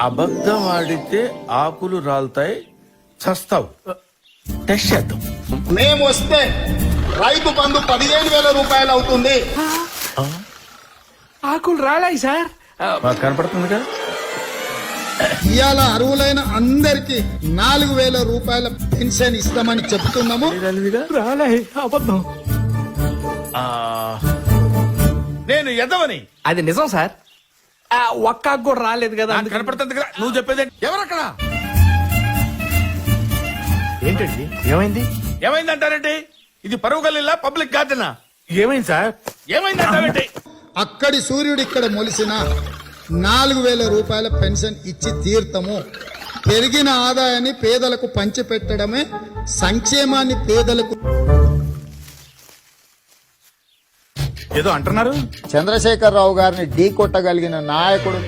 అబద్ధం ఆడితే ఆకులు రాలుతాయి, చస్తావు. టెస్ట్ చేద్దాం. మేము వస్తే రైతు బంధు 15,000 రూపాయలు అవుతుంది. ఆకులు రాలాయి సార్. మాకు కనపడుతుంది కదా. ఇవాళ అర్హులైన అందరికి 4,000 రూపాయల పెన్షన్ ఇస్తామని చెప్తున్నాము. రాలాయి, అబద్ధం. నేను ఎదవని. అది నిజం సార్. ఒక్క ఆకు కూడా రాలేదు కదా. నాకు కనపడుతుంది కదా. నువ్వు చెప్పేది ఎవరక్కడ? ఏంటండి ఏమైంది? ఏమైందంటారేంటి? ఇది పరువు గల్లీలా, పబ్లిక్ గార్డెనా? ఏమైంది సార్? ఏమైందంటారేంటి? అక్కడి సూర్యుడు ఇక్కడ మొలిసిన 4,000 రూపాయల పెన్షన్ ఇచ్చి తీర్థము. పెరిగిన ఆదాయాన్ని పేదలకు పంచిపెట్టడమే సంక్షేమాన్ని పేదలకు. ఏదో అంటున్నారు. చంద్రశేఖరరావు గారిని ఢీ కొట్టగలిగిన నాయకుడు